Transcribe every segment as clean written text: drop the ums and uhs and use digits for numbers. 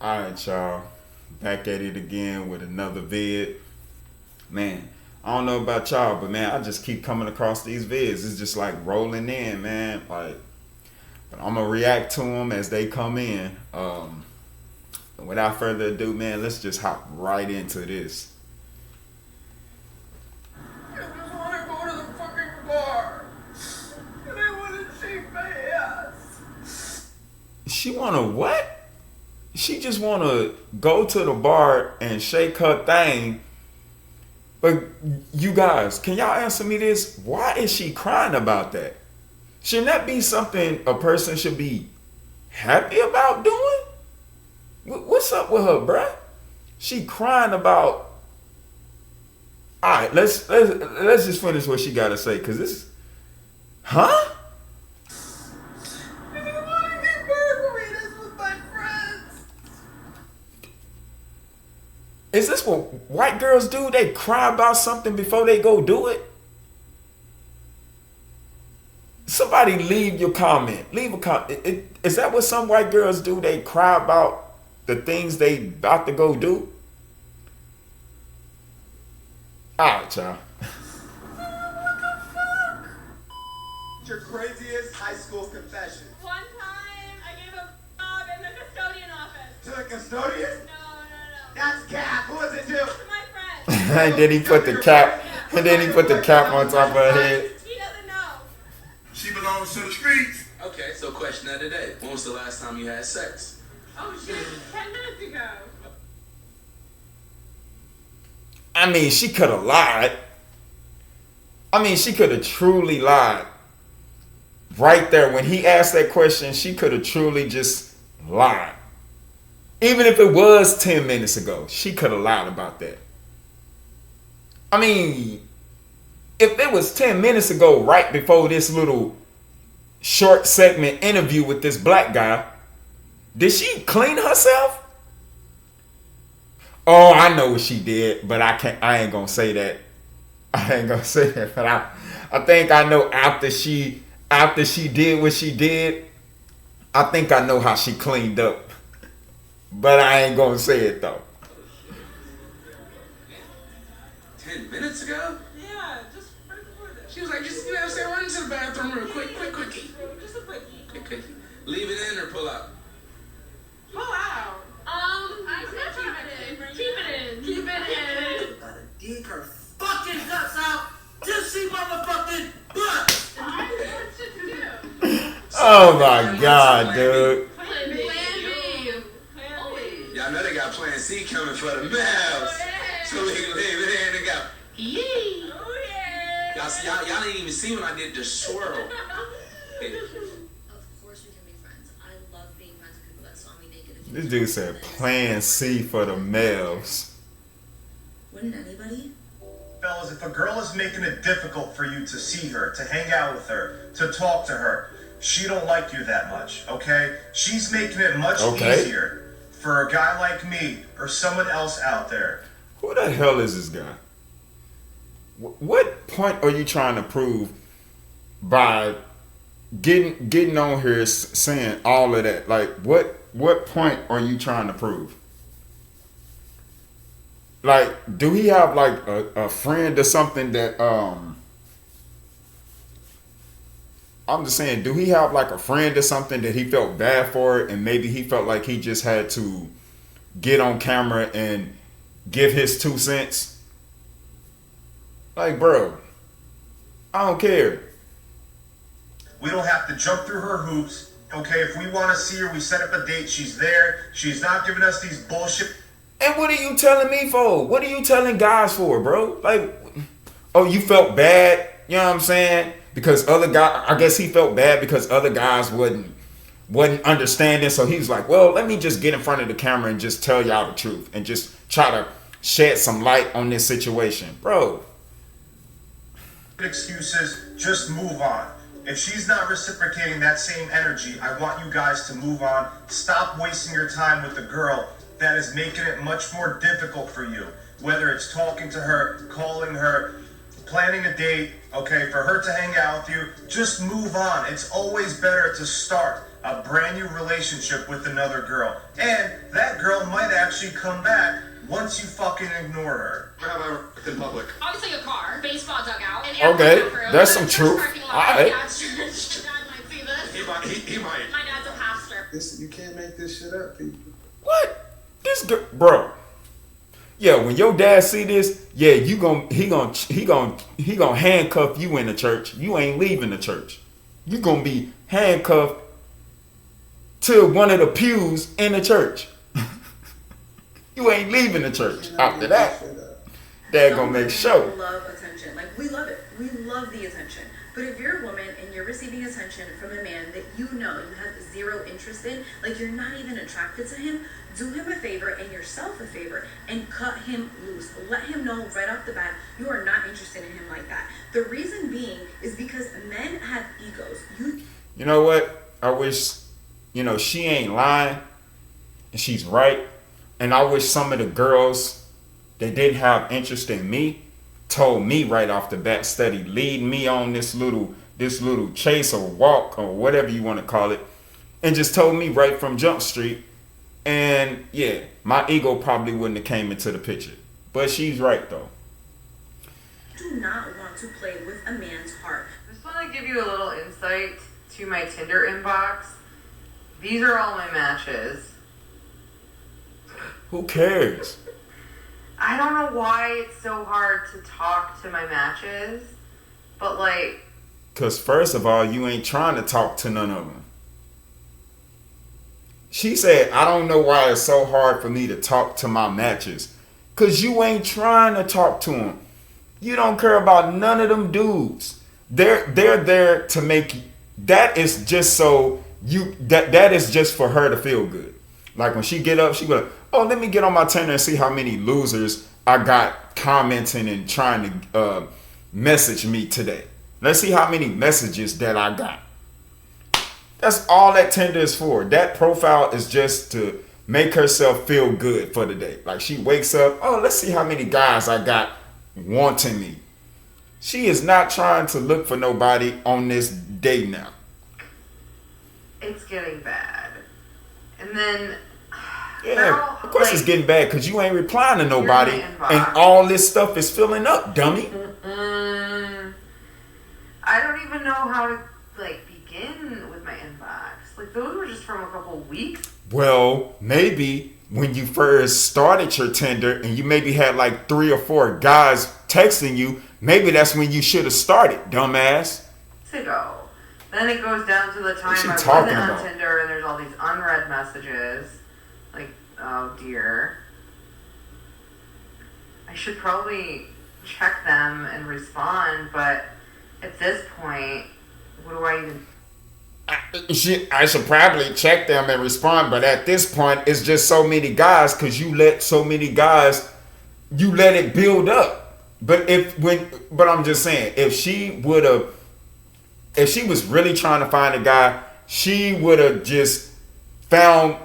Alright, y'all. Back at it again with another vid. Man, I don't know about y'all, but man, I just keep coming across these vids. It's just like rolling in, man. But I'm gonna react to them as they come in. Without further ado, man, let's just hop right into this. I just want to go to the fucking bar. And I want to shake my ass. She wanna what? She just wanna go to the bar and shake her thing. But you guys, can y'all answer me this? Why is she crying about that? Shouldn't that be something a person should be happy about doing? What's up with her, bruh? She crying about. All right, let's just finish what she gotta say, cause this, huh? I want to get margaritas with my friends. Is this what white girls do? They cry about something before they go do it? Somebody leave your comment. Leave a comment. Is that what some white girls do? They cry about the things they about to go do? Alright, y'all. Your craziest high school confession. One time, I gave a job in the custodian office. To the custodian? No. That's Cat. Who is it to? To my friend. And then he put the cap. And then he put the cap on top of her head. He doesn't know. She belongs to the streets. Okay, so question of the day. When was the last time you had sex? Oh shit, 10 minutes ago. I mean, she could have lied. I mean, she could have truly lied. Right there, when he asked that question, she could have truly just lied. Even if it was 10 minutes ago, she could have lied about that. I mean, if it was 10 minutes ago, right before this little short segment interview with this black guy, did she clean herself? Oh, I know what she did, but I ain't gonna say that. I ain't gonna say that, but I think I know after she did what she did, I think I know how she cleaned up. But I ain't gonna say it though. 10 minutes ago? Yeah, just right before this. She was like, just, say run into the bathroom real quick. Just a quickie. Leave it in or pull out? Pull out. I said keep it in. Keep it in. Gotta dig her fucking guts out till she motherfucking butt. I know what to do. Oh my god, dude. Plan B. Y'all know they got Plan C coming for the males. So we can leave it in and go. Yee. Oh yeah. Y'all didn't even see when I did the swirl. Of course we can be friends. I love being friends with people that saw me naked. If you This dude said Plan C for the males. Wouldn't anybody? Fellas, if a girl is making it difficult for you to see her, to hang out with her, to talk to her, she don't like you that much, okay? She's making it much easier for a guy like me or someone else out there. Who the hell is this guy? What point are you trying to prove by getting on here saying all of that? Like, what point are you trying to prove? Like, do he have like a friend or something that I'm just saying, do he have like a friend or something that he felt bad for, and maybe he felt like he just had to get on camera and give his 2 cents? Like, bro, I don't care. We don't have to jump through her hoops, okay? If we want to see her, we set up a date. She's there. She's not giving us these bullshit. And what are you telling me for? What are you telling guys for, bro? Like, oh, you felt bad, you know what I'm saying? Because other guys, I guess he felt bad because other guys wasn't understanding. So he was like, well, let me just get in front of the camera and just tell y'all the truth and just try to shed some light on this situation. Bro. Excuses, just move on. If she's not reciprocating that same energy, I want you guys to move on. Stop wasting your time with a girl that is making it much more difficult for you. Whether it's talking to her, calling her, planning a date, okay, for her to hang out with you, just move on. It's always better to start a brand new relationship with another girl. And that girl might actually come back once you fucking ignore her. Where have I worked in public? Obviously a car, baseball dugout, an Okay, airport bathroom, that's some a church truth. parking lot, Alright. my dad's church. Dad might see this. He might. My dad's a pastor. This, you can't make this shit up, people. What? This girl, bro. Yeah, when your dad see this, yeah, he gonna handcuff you in the church. You ain't leaving the church. You gonna be handcuffed to one of the pews in the church. You ain't leaving the church after that. Dad gonna make sure. People love attention. Like, we love it. We love the attention. But if you're a woman and you're receiving attention from a man that you know you have zero interest in, like you're not even attracted to him, do him a favor and yourself a favor and cut him loose. Let him know right off the bat you are not interested in him like that. The reason being is because men have egos. You know what? I wish, she ain't lying and she's right. And I wish some of the girls that didn't have interest in me told me right off the bat, steady leading me on this little chase or walk or whatever you want to call it, and just told me right from Jump Street. And yeah, my ego probably wouldn't have came into the picture. But she's right though. Do not want to play with a man's heart. I just want to give you a little insight to my Tinder inbox. These are all my matches. Who cares? I don't know why it's so hard to talk to my matches, but like... Because first of all, you ain't trying to talk to none of them. She said, I don't know why it's so hard for me to talk to my matches. Because you ain't trying to talk to them. You don't care about none of them dudes. They're there to make you... That is just so you... That is just for her to feel good. Like when she get up, she be like, oh, let me get on my Tinder and see how many losers I got commenting and trying to message me today. Let's see how many messages that I got. That's all that Tinder is for. That profile is just to make herself feel good for the day. Like she wakes up, oh, let's see how many guys I got wanting me. She is not trying to look for nobody on this day now. It's getting bad. And then... Yeah, of course it's getting bad because you ain't replying to nobody inbox. and all this stuff is filling up, dummy. I don't even know how to begin with my inbox. Like those were just from a couple weeks. Well, maybe when you first started your Tinder and you maybe had like 3 or 4 guys texting you, maybe that's when you should have started, dumbass. Ago. Then it goes down to the time I wasn't on Tinder and there's all these unread messages. Like, oh dear. I should probably check them and respond, but at this point, what do I even... I should probably check them and respond, but at this point, it's just so many guys because you let so many guys, you let it build up. But I'm just saying, if she was really trying to find a guy, she would have just found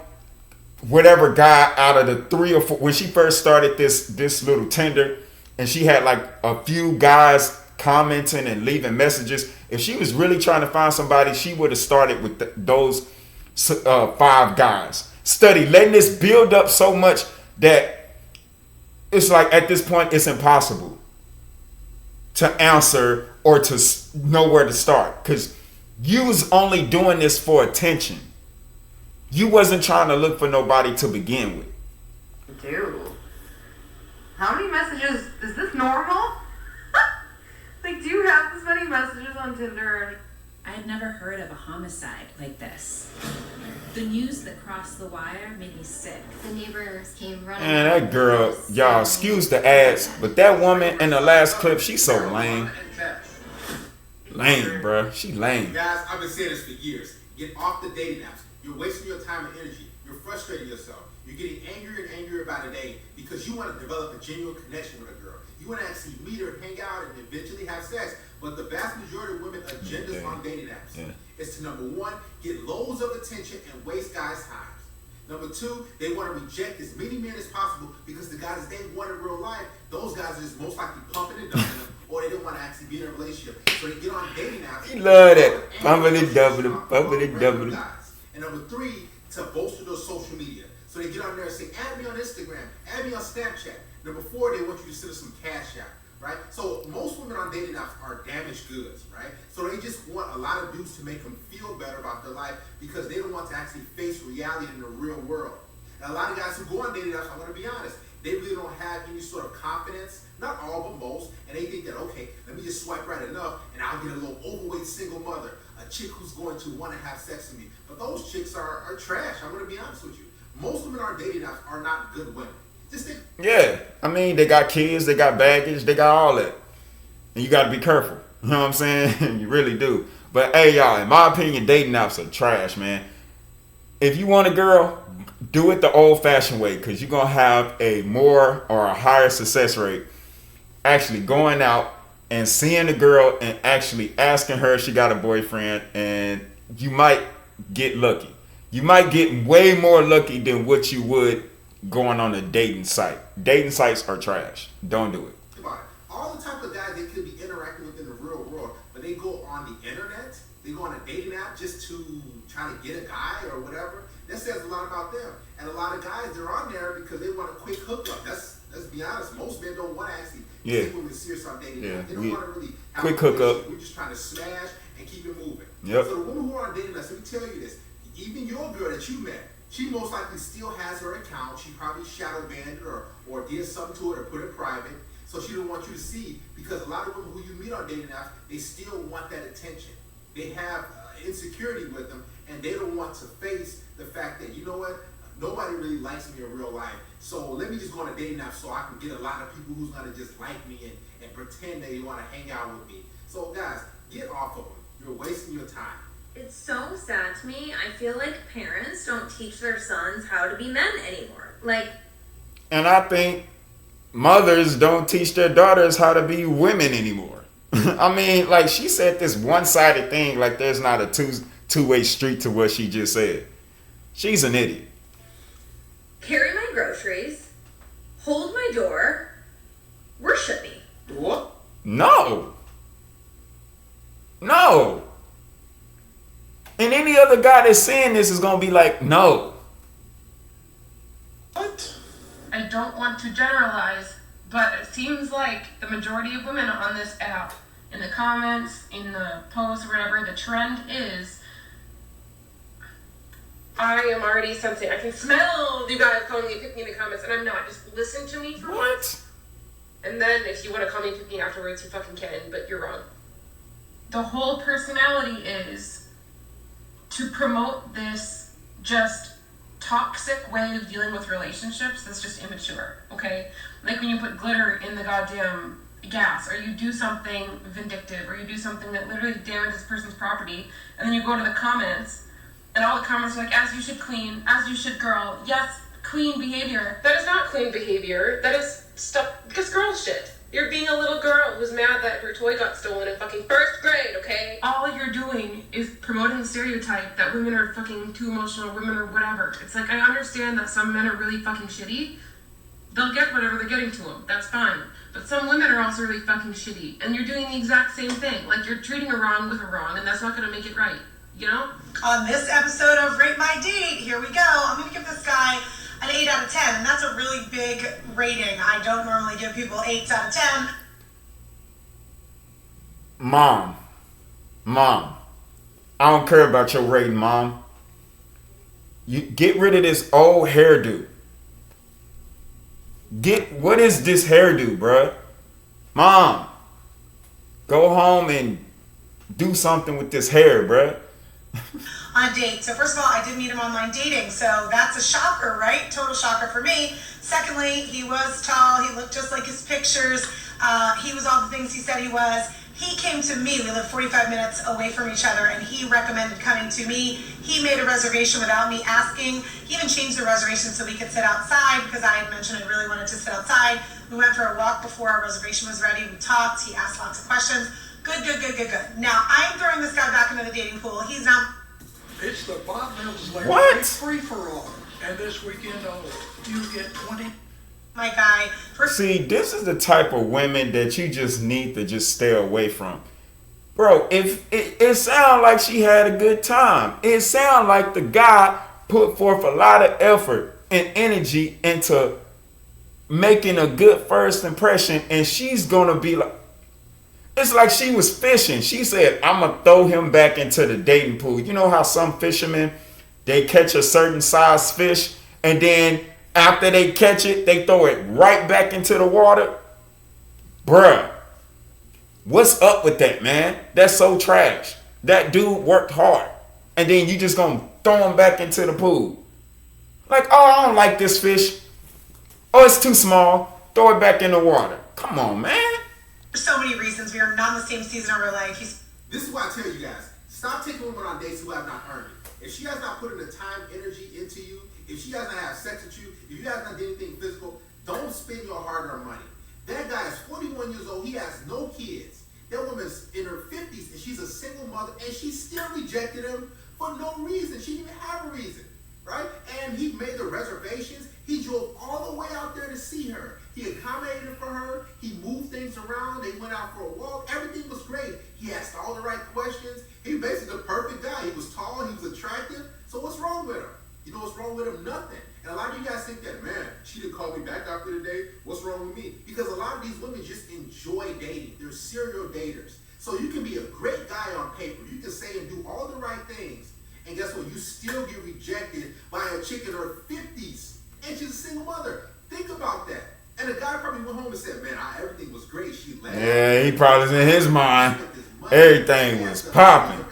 whatever guy out of the 3 or 4 when she first started this little Tinder, and she had like a few guys commenting and leaving messages. If she was really trying to find somebody, she would have started with those 5 guys. Letting this build up so much that it's like at this point it's impossible to answer or to know where to start because you was only doing this for attention. You wasn't trying to look for nobody to begin with. Dude. How many messages? Is this normal? Like, do you have this many messages on Tinder? I had never heard of a homicide like this. The news that crossed the wire made me sick. The neighbors came running. Man, that girl, y'all, excuse the ads, but that woman in the last clip, she's so lame. Lame, bruh. She lame. Guys, I've been saying this for years. Get off the dating apps. You're wasting your time and energy. You're frustrating yourself. You're getting angrier and angrier by the day because you want to develop a genuine connection with a girl. You want to actually meet her, hang out, and eventually have sex. But the vast majority of women's agendas on dating apps is to, number 1, get loads of attention and waste guys' time. Number 2, they want to reject as many men as possible because the guys they want in real life, those guys are just most likely pumping and dumping them, or they don't want to actually be in a relationship. So they get on dating apps. You love that. Pumping and dumping them, pumping and dumping them. And number 3, to bolster their social media. So they get on there and say, add me on Instagram, add me on Snapchat. Number 4, they want you to send us some cash out, right? So most women on dating apps are damaged goods, right? So they just want a lot of dudes to make them feel better about their life because they don't want to actually face reality in the real world. And a lot of guys who go on dating apps, I'm going to be honest, they really don't have any sort of confidence, not all but most, and they think that, okay, let me just swipe right enough and I'll get a little overweight single mother, a chick who's going to want to have sex with me. But those chicks are trash, I'm going to be honest with you. Most women on dating apps are not good women. Just think. Yeah, I mean, they got kids, they got baggage, they got all that. And you got to be careful. You know what I'm saying? You really do. But hey, y'all, in my opinion, dating apps are trash, man. If you want a girl, do it the old-fashioned way because you're going to have a more or a higher success rate actually going out and seeing the girl and actually asking her if she got a boyfriend, and you might get lucky. You might get way more lucky than what you would going on a dating site. Dating sites are trash. Don't do it. Come on. All the type of guys they could be interacting with in the real world, but they go on the internet, they go on a dating app just to try to get a guy or whatever. That says a lot about them. And a lot of guys, they're on there because they want a quick hookup. Let's be honest. Most men don't want to actually take women serious on dating apps. They don't want to really have quick a relationship. hookup. We're just trying to smash and keep it moving. Yep. So the women who are on dating apps, let me tell you this. Even your girl that you met, she most likely still has her account. She probably shadow banned it or did something to it or put it private. So she don't want you to see, because a lot of women who you meet on dating apps, they still want that attention. They have insecurity with them, and they don't want to face the fact that, you know what, nobody really likes me in real life. So let me just go on a dating app so I can get a lot of people who's going to just like me and pretend they want to hang out with me. So guys, get off of them. You're wasting your time. It's so sad to me. I feel like parents don't teach their sons how to be men anymore. And I think mothers don't teach their daughters how to be women anymore. I mean, like she said this one-sided thing, like there's not a two-way street to what she just said. She's an idiot. Carry my groceries, hold my door, worship me. What? No. And any other guy that's saying this is going to be like, no. What? I don't want to generalize, but it seems like the majority of women on this app, in the comments, in the posts, or whatever, the trend is, I am already sensing, I can smell you guys calling me pick me in the comments, and I'm not. Just listen to me for once. And then if you want to call me pick me afterwards, you fucking can, but you're wrong. The whole personality is to promote this just toxic way of dealing with relationships that's just immature, okay? Like when you put glitter in the goddamn gas, or you do something vindictive, or you do something that literally damages a person's property, and then you go to the comments, and all the comments are like, as you should clean, as you should girl, yes, clean behavior. That is not clean behavior, that is stuff, because girl shit. You're being a little girl who's mad that her toy got stolen in fucking first grade, okay? All you're doing is promoting the stereotype that women are fucking too emotional, women are whatever. It's like, I understand that some men are really fucking shitty. They'll get whatever they're getting to them. That's fine. But some women are also really fucking shitty. And you're doing the exact same thing. Like, you're treating a wrong with a wrong, and that's not gonna make it right. You know? On this episode of Rate My Date, here we go. I'm gonna give this guy an 8 out of 10, and that's a really big rating. I don't normally give people 8s out of 10. Mom, I don't care about your rating, Mom. You get rid of this old hairdo. What is this hairdo, bruh? Mom, go home and do something with this hair, bruh. On a date. So first of all, I did meet him online dating, so that's a shocker, right? Total shocker for me. Secondly, he was tall, he looked just like his pictures, he was all the things he said he was. He came to me, we live 45 minutes away from each other, and he recommended coming to me. He made a reservation without me asking. He even changed the reservation so we could sit outside, because I had mentioned I really wanted to sit outside. We went for a walk before our reservation was ready, we talked, he asked lots of questions. Good. Now, I'm throwing this guy back into the dating pool. He's now... It's the Bob Mills Larry What? free-for-all. And this weekend only, you get 20... My guy... See, this is the type of women that you just need to just stay away from. Bro, if it sounds like she had a good time. It sounds like the guy put forth a lot of effort and energy into making a good first impression, and she's gonna be like, it's like she was fishing. She said, I'm gonna throw him back into the dating pool. You know how some fishermen, they catch a certain size fish, and then after they catch it, they throw it right back into the water? Bruh, what's up with that, man? That's so trash. That dude worked hard, and then you just gonna throw him back into the pool. Like, oh, I don't like this fish. Oh, it's too small. Throw it back in the water. Come on, man. For so many reasons, we are not in the same season of our life. This is why I tell you guys, stop taking women on dates who have not earned it. If she has not put in the time, energy into you, if she has not had sex with you, if you have not done anything physical, don't spend your hard-earned money. That guy is 41 years old. He has no kids. That woman's in her 50s, and she's a single mother, and she still rejected him for no reason. She didn't even have a reason, right? And he made the reservations. He drove all the way out there to see her. He accommodated for her. He moved things around. They went out for a walk. Everything was great. He asked all the right questions. He was basically the perfect guy. He was tall. He was attractive. So what's wrong with him? You know what's wrong with him? Nothing. And a lot of you guys think that, man, she didn't call me back after the date. What's wrong with me? Because a lot of these women just enjoy dating. They're serial daters. So you can be a great guy on paper. You can say and do all the right things. And guess what? You still get rejected by a chick in her 50s. And she's a single mother. Think about that. And the guy probably went home and said, man, everything was great. She laughed. Yeah, he probably in his mind. Everything was popping.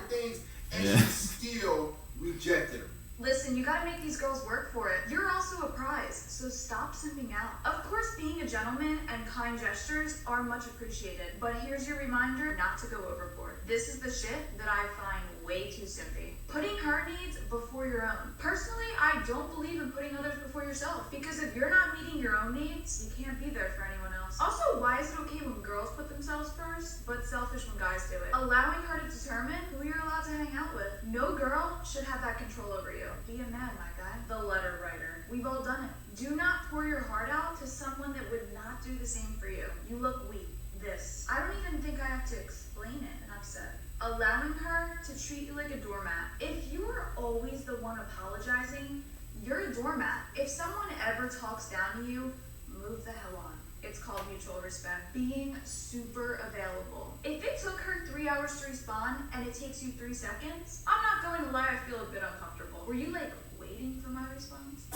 And she still rejected him. Listen, you gotta make these girls work for it. You're also a prize, so stop simping out. Of course, being a gentleman and kind gestures are much appreciated, but here's your reminder not to go overboard. This is the shit that I find way too simpy. Putting her needs before your own. Personally, I don't believe in putting others before yourself, because if you're not meeting your own needs, you can't be there for anyone else. Also, why is it okay when girls put themselves first, but selfish when guys do it? Allowing her to determine who you're allowed to hang out with. No girl should have that control over you. Be a man, my guy. The letter writer. We've all done it. Do not pour your heart out to someone that would not do the same for you. You look weak. This. I don't even think I have to explain it, and I've said. Allowing her to treat you like a doormat. If you are always the one apologizing, you're a doormat. If someone ever talks down to you, move the hell on. It's called mutual respect. Being super available. If it took her 3 hours to respond and it takes you 3 seconds, I'm not going to lie, I feel a bit uncomfortable. Were you like waiting for my response?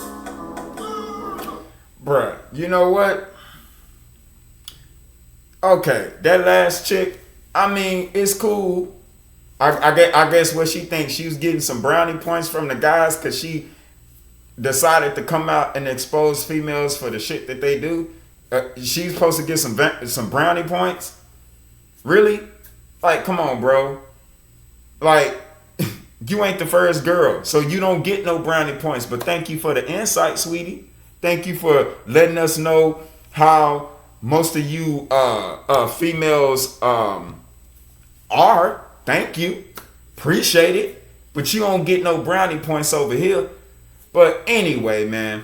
Bruh, you know what? Okay, that last chick, I mean, it's cool. I guess what she thinks, she was getting some brownie points from the guys because she decided to come out and expose females for the shit that they do. She's supposed to get some brownie points? Really? Like, come on, bro. Like, you ain't the first girl, so you don't get no brownie points. But thank you for the insight, sweetie. Thank you for letting us know how most of you females are. Thank you. Appreciate it. But you don't get no brownie points over here. But anyway, man,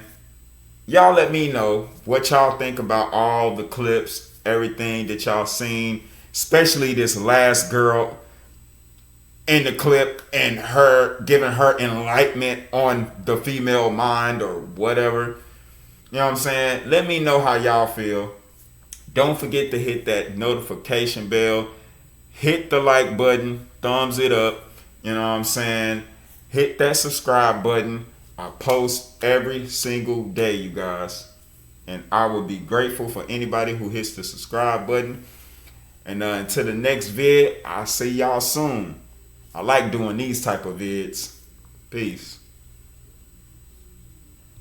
y'all let me know what y'all think about all the clips, everything that y'all seen, especially this last girl in the clip and her giving her enlightenment on the female mind or whatever. You know what I'm saying? Let me know how y'all feel. Don't forget to hit that notification bell. Hit the like button. Thumbs it up. You know what I'm saying? Hit that subscribe button. I post every single day, you guys. And I will be grateful for anybody who hits the subscribe button. And until the next vid, I'll see y'all soon. I like doing these type of vids. Peace.